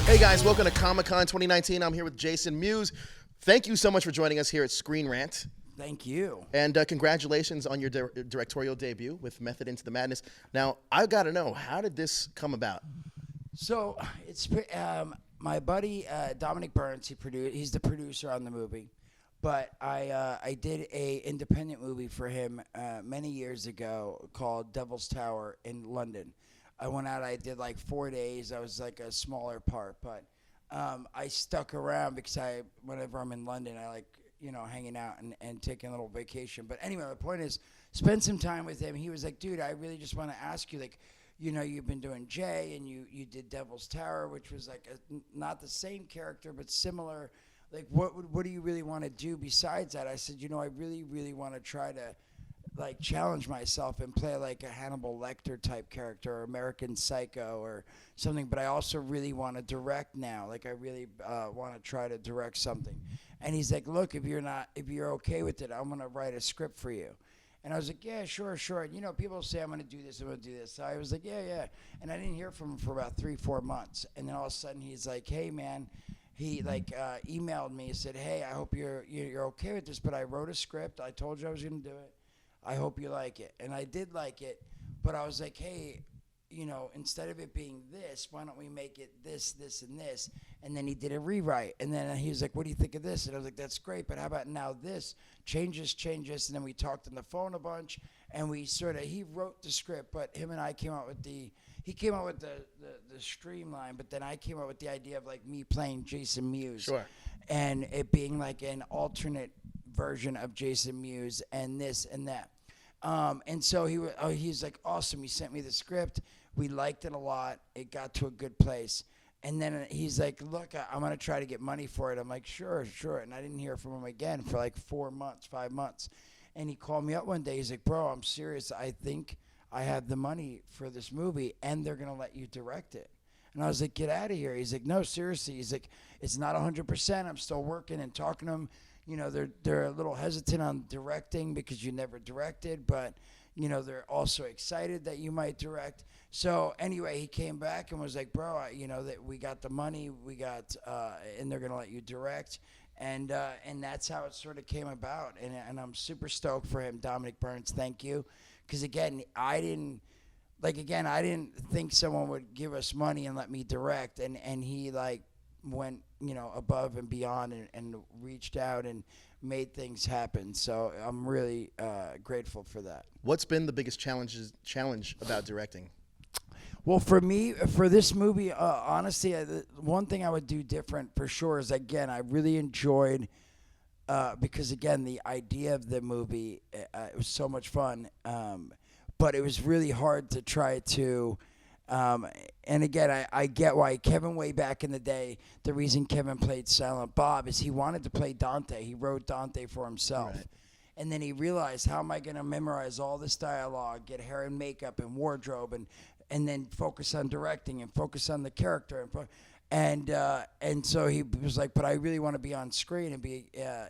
Hey guys, welcome to Comic-Con 2019. I'm here with Jason Mewes. Thank you so much for joining us here at Screen Rant. Thank you. And congratulations on your directorial debut with Method into the Madness. Now, I've got to know, how did this come about? So it's my buddy Dominic Burns. He's the producer on the movie, but I did a independent movie for him many years ago called Devil's Tower in London. I went out. I did like 4 days. I was like a smaller part, but I stuck around because whenever I'm in London, I like hanging out and taking a little vacation. But anyway, the point is, spend some time with him. He was like, dude, I really just want to ask you, like, you've been doing Jay, and you did Devil's Tower, which was like not the same character, but similar. Like, what do you really want to do besides that? I said, I really, really want to try to, like, challenge myself and play like a Hannibal Lecter type character or American Psycho or something, but I also really want to direct now. Like, I really want to try to direct something. And he's like, look, if you're okay with it, I'm going to write a script for you. And I was like, yeah, sure. People say I'm going to do this, I'm going to do this. So I was like, yeah. And I didn't hear from him for about 3-4 months. And then all of a sudden he's like, hey, man. He emailed me and said, hey, I hope you're okay with this, but I wrote a script. I told you I was going to do it. I hope you like it. And I did like it, but I was like, hey, instead of it being this, why don't we make it this, this, and this? And then he did a rewrite. And then he was like, what do you think of this? And I was like, that's great, but how about now this? Change this. And then we talked on the phone a bunch, and he wrote the script, but him and I came out with the streamline, but then I came up with the idea of like me playing Jason Mewes. Sure. And it being like an alternate version of Jason Mewes and this and that. And so he's like, awesome. He sent me the script. We liked it a lot. It got to a good place. And then he's like, look, I'm going to try to get money for it. I'm like, sure. And I didn't hear from him again for like 4 months, 5 months. And he called me up one day. He's like, bro, I'm serious. I think I have the money for this movie, and they're going to let you direct it. And I was like, get out of here. He's like, no, seriously. He's like, it's not 100%. I'm still working and talking to him. They're a little hesitant on directing because you never directed, but, they're also excited that you might direct. So anyway, he came back and was like, bro, that we got the money, and they're going to let you direct. And that's how it sort of came about. And I'm super stoked for him, Dominic Burns. Thank you. Because again, I didn't think someone would give us money and let me direct. And he like went, above and beyond and reached out and made things happen. So I'm really grateful for that. What's been the biggest challenge about directing? Well, for me, for this movie, honestly, the one thing I would do different for sure is, again, I really enjoyed, because, again, the idea of the movie, it was so much fun, but it was really hard to try to, and again, I get why Kevin, way back in the day, the reason Kevin played Silent Bob is he wanted to play Dante. He wrote Dante for himself. Right. And then he realized, how am I going to memorize all this dialogue, get hair and makeup and wardrobe, and then focus on directing and focus on the character. And so he was like, but I really want to be on screen and be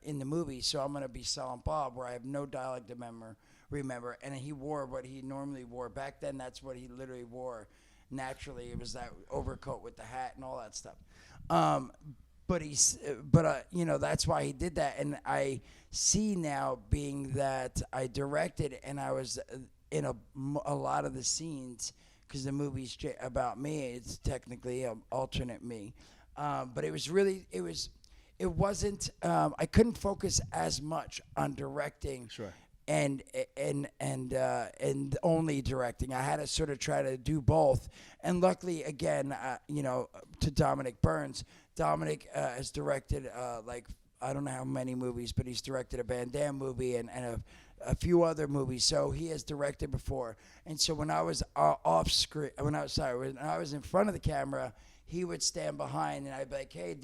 in the movie, so I'm going to be Silent Bob, where I have no dialogue to remember. And he wore what he normally wore. Back then, that's what he literally wore naturally. It was that overcoat with the hat and all that stuff. But that's why he did that. And I see now, being that I directed and I was in a lot of the scenes, because the movie's about me, it's technically an alternate me. But it was really, it wasn't, I couldn't focus as much on directing. Sure. And only directing. I had to sort of try to do both. And luckily, again, to Dominic Burns, Dominic has directed I don't know how many movies, but he's directed a Van Damme movie and a few other movies. So he has directed before. And so when I was off screen, when I was in front of the camera, he would stand behind, and I'd be like, hey,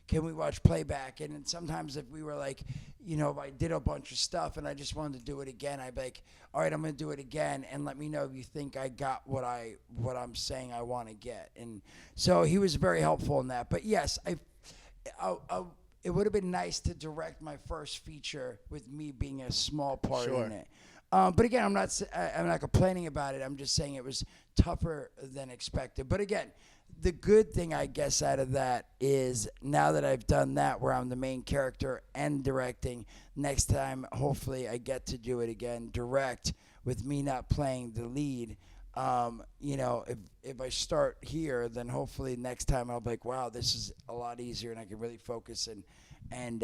can we watch playback? And then sometimes if we were like, if I did a bunch of stuff and I just wanted to do it again, I'd be like, all right, I'm going to do it again, and let me know if you think I got what I'm saying I want to get. And so he was very helpful in that. But yes, it would have been nice to direct my first feature with me being a small part Sure. in it. But again, I'm not complaining about it. I'm just saying it was tougher than expected. But again, the good thing I guess out of that is now that I've done that, where I'm the main character and directing, next time hopefully I get to do it again, direct with me not playing the lead. You know, if I start here, then hopefully next time I'll be like, wow, this is a lot easier, and I can really focus. And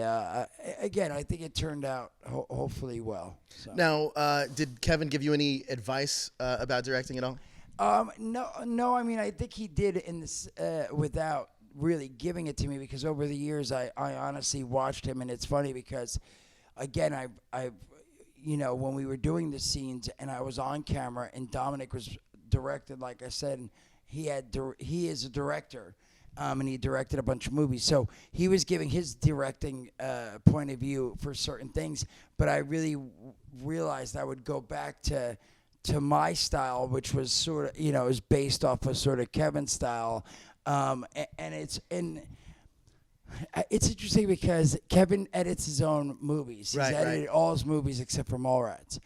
again, I think it turned out hopefully well. So. Now, did Kevin give you any advice about directing at all? No. I mean, I think he did in this without really giving it to me, because over the years I honestly watched him, and it's funny because, again, I've you know, when we were doing the scenes and I was on camera and Dominic was directed, like I said, and he is a director. And he directed a bunch of movies. So he was giving his directing point of view for certain things. But I really realized I would go back to my style, which was sort of, you know, is based off of sort of Kevin's style. And it's interesting because Kevin edits his own movies. He's edited all his movies except for Mallrats.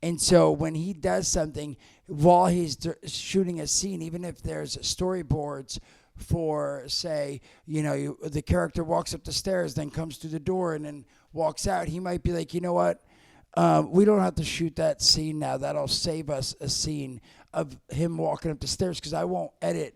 And so when he does something, while he's shooting a scene, even if there's storyboards for, say, you know, the character walks up the stairs, then comes through the door and then walks out, he might be like, you know what, we don't have to shoot that scene now. That'll save us a scene of him walking up the stairs, because I won't edit.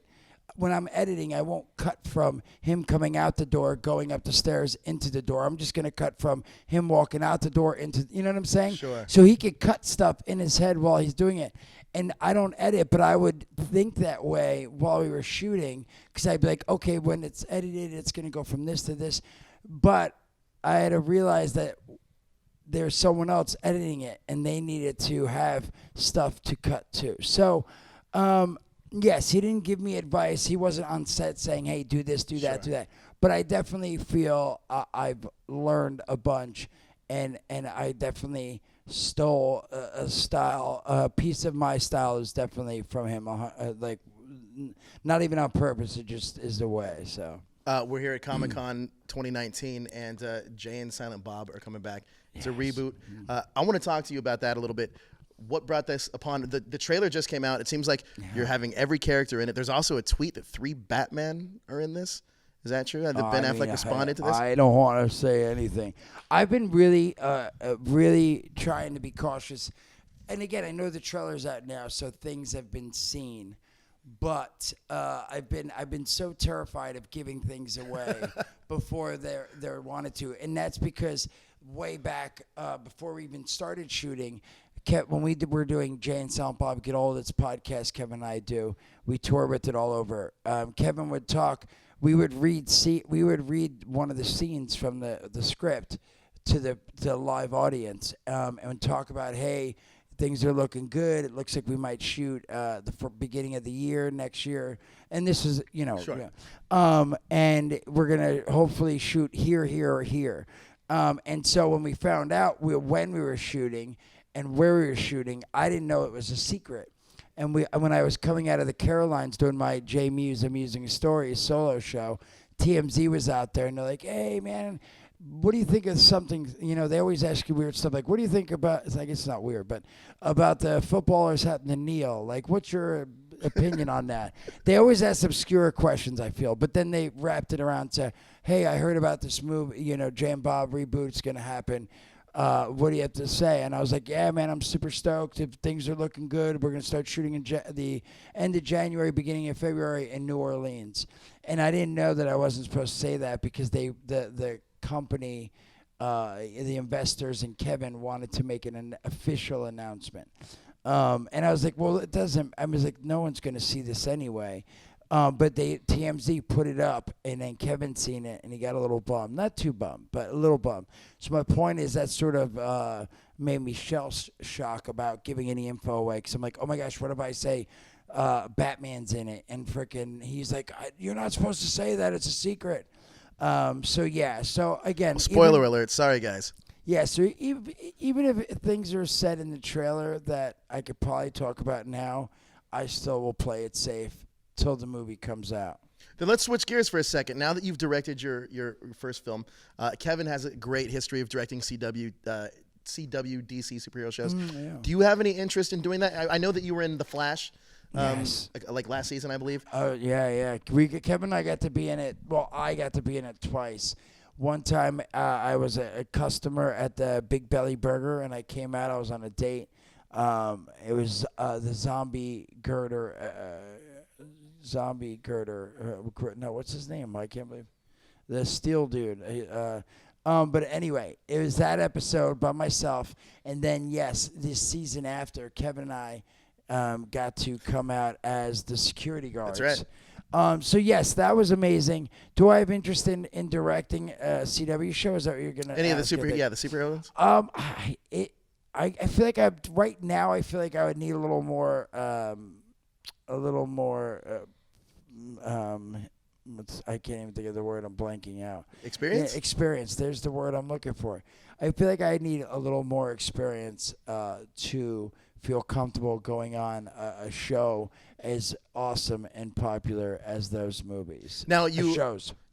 When I'm editing, I won't cut from him coming out the door, going up the stairs into the door. I'm just going to cut from him walking out the door into, you know what I'm saying? Sure. So he could cut stuff in his head while he's doing it. And I don't edit, but I would think that way while we were shooting, because I'd be like, okay, when it's edited, it's going to go from this to this. But I had to realize that there's someone else editing it, and they needed to have stuff to cut to. So, yes, he didn't give me advice. He wasn't on set saying, hey, do this, do that, do that. But I definitely feel I've learned a bunch, and I definitely stole a style. A piece of my style is definitely from him, like not even on purpose. It just is the way, so. We're here at Comic-Con 2019, and Jay and Silent Bob are coming back. It's a reboot. I want to talk to you about that a little bit. What brought this upon? The trailer just came out. It seems like you're having every character in it. There's also a tweet that 3 Batman are in this. Is that true? Ben Affleck responded to this? I don't want to say anything. I've been really, really trying to be cautious. And again, I know the trailer's out now, so things have been seen. But I've been so terrified of giving things away before they're wanted to, and that's because way back before we even started shooting, when were doing Jay and Silent Bob Get Old, it's a podcast Kevin and I do. We tour with it all over. Kevin would talk. We would read one of the scenes from the script to the live audience and talk about, hey, things are looking good. It looks like we might shoot the beginning of the year next year, and this is, you know, and we're gonna hopefully shoot here, or here. And so when we found out when we were shooting and where we were shooting, I didn't know it was a secret. And when I was coming out of the Carolines doing my Jason Mewes Amusing Stories solo show, TMZ was out there, and they're like, hey, man, what do you think of something, you know, they always ask you weird stuff, like, what do you think about, I guess it's not weird, but about the footballers having to kneel? Like, what's your opinion on that? They always ask obscure questions, I feel, but then they wrapped it around to, hey, I heard about this movie, you know, Jay and Bob Reboot's going to happen. What do you have to say? And I was like, yeah, man, I'm super stoked. If things are looking good, we're going to start shooting in the end of January, beginning of February in New Orleans. And I didn't know that I wasn't supposed to say that because the company, the investors and Kevin wanted to make an official announcement. And I was like, well, it doesn't, I was like, no one's going to see this anyway. But TMZ put it up, and then Kevin seen it, and he got a little bummed. Not too bummed, but a little bummed. So my point is that sort of made me shell shock about giving any info away, because I'm like, oh my gosh, what if I say Batman's in it? And frickin' he's like, you're not supposed to say that. It's a secret. So yeah. So again, spoiler alert. Sorry, guys. Yeah. So even if things are said in the trailer that I could probably talk about now, I still will play it safe till the movie comes out. Then let's switch gears for a second. Now that you've directed your first film, Kevin has a great history of directing CW CW, DC superhero shows. Yeah. Do you have any interest in doing that? I know that you were in The Flash, Yes. like last season, I believe. Oh yeah. Kevin and I got to be in it. Well, I got to be in it twice. One time, I was a customer at the Big Belly Burger, and I came out. I was on a date. It was the zombie girder. No, what's his name? I can't believe the Steel dude. But anyway, it was that episode by myself, and then yes, this season after, Kevin and I got to come out as the security guards. That's right. So yes, that was amazing. Do I have interest in directing a CW show? Is that what you're gonna? Any of the ask? the superhero ones? I feel like right now I feel like I would need a little more I can't even think of the word. I'm blanking out. Experience? Yeah, experience. There's the word I'm looking for. I feel like I need a little more experience to feel comfortable going on a show as awesome and popular as those movies. Now you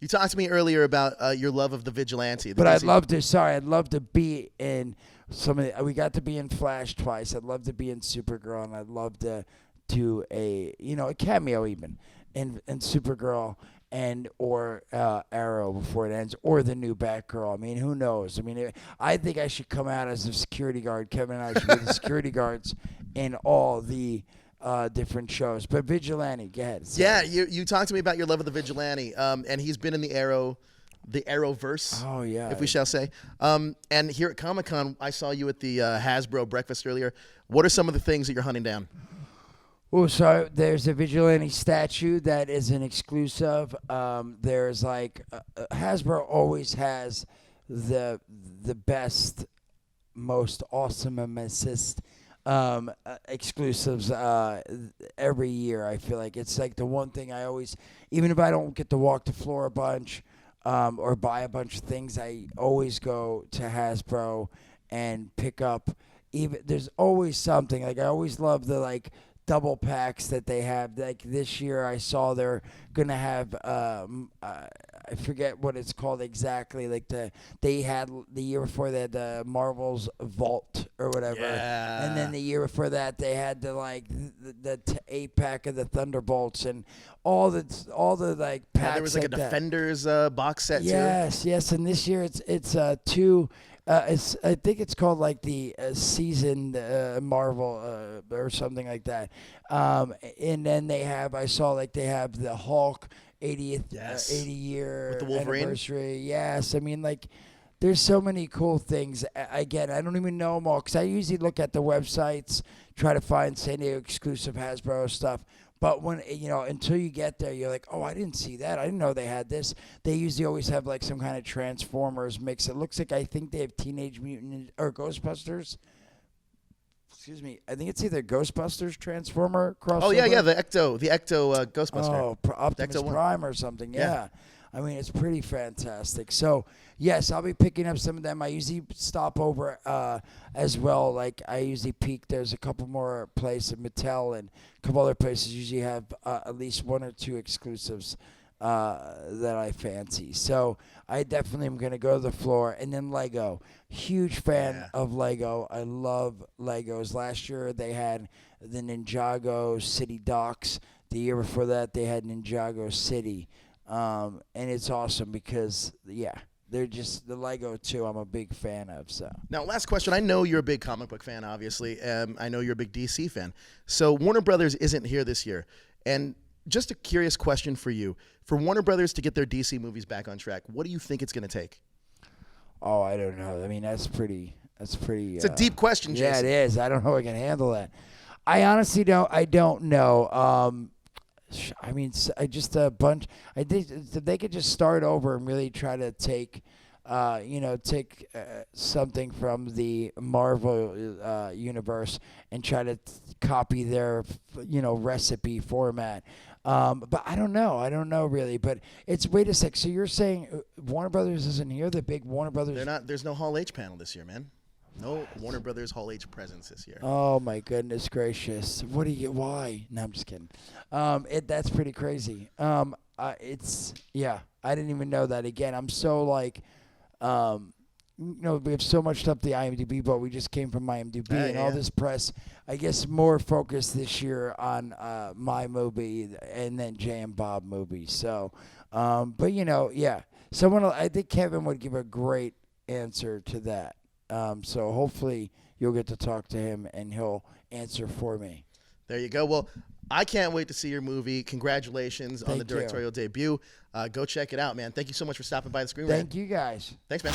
talked to me earlier about your love of the vigilante. But I'd love to be in some of the, we got to be in Flash twice. I'd love to be in Supergirl, and I'd love to do a cameo even in Supergirl or Arrow before it ends, or the new Batgirl. I mean, who knows? I mean, I think I should come out as a security guard. Kevin and I should be the security guards in all the different shows. But Vigilante, go ahead. Yeah, you talked to me about your love of the Vigilante, and he's been in the Arrowverse. Oh yeah, if we shall say. And here at Comic-Con, I saw you at the Hasbro breakfast earlier. What are some of the things that you're hunting down? Oh, so there's a Vigilante statue that is an exclusive. There's like Hasbro always has the best, most awesomest exclusives every year. I feel like it's like the one thing I always, even if I don't get to walk the floor a bunch or buy a bunch of things, I always go to Hasbro and pick up. Even there's always something. Like I always love the double packs that they have. Like this year I saw they're gonna have I forget what it's called exactly. They had the year before they had the Marvel's Vault or whatever. Yeah. And then the year before that they had the 8-pack of the Thunderbolts and all the packs. Yeah, there was a Defenders box set too. Yes, and this year it's two. I think it's called the seasoned Marvel or something like that. And then they have they have the Hulk 80th 80 year with the Wolverine anniversary. Yes, I mean there's so many cool things. Again, I don't even know them all because I usually look at the websites, try to find San Diego exclusive Hasbro stuff. But when until you get there, you're like, oh, I didn't see that. I didn't know they had this. They usually always have some kind of Transformers mix. It looks like I think they have Teenage Mutant or Ghostbusters. Excuse me. I think it's either Ghostbusters Transformer crossover. Oh yeah, the Ecto Ghostbuster. Oh, Optimus Prime or something. Yeah. I mean, it's pretty fantastic. So, yes, I'll be picking up some of them. I usually stop over as well. I usually peek. There's a couple more places, Mattel and a couple other places usually have at least one or two exclusives that I fancy. So, I definitely am going to go to the floor. And then Lego. Huge fan of Lego. I love Legos. Last year, they had the Ninjago City Docks. The year before that, they had Ninjago City. And it's awesome because, they're just the Lego too. I'm a big fan of. So now, last question. I know you're a big comic book fan, obviously. I know you're a big DC fan. So Warner Brothers isn't here this year, and just a curious question for you: for Warner Brothers to get their DC movies back on track, what do you think it's going to take? Oh, I don't know. I mean, that's pretty. It's a deep question, Jason. Yeah, it is. I don't know if I can handle that. I honestly don't. I don't know. I mean, just a bunch. I think they could just start over and really try to take something from the Marvel universe and try to copy their, recipe format. But I don't know. I don't know really. But wait a sec. So you're saying Warner Brothers isn't here? The big Warner Brothers? They're not. There's no Hall H panel this year, man. No Warner Brothers Hall H presence this year. Oh my goodness gracious! Why? No, I'm just kidding. That's pretty crazy. I didn't even know that. Again, I'm so we have so much stuff the IMDb, but we just came from IMDb and all yeah. this press. I guess more focused this year on my movie and then Jay and Bob movie. So, but yeah, I think Kevin would give a great answer to that. So hopefully you'll get to talk to him and he'll answer for me. There you go. Well, I can't wait to see your movie. Congratulations on the Thank you. directorial debut. Go check it out, man. Thank you so much for stopping by the Screen Thank you guys. Thanks, man.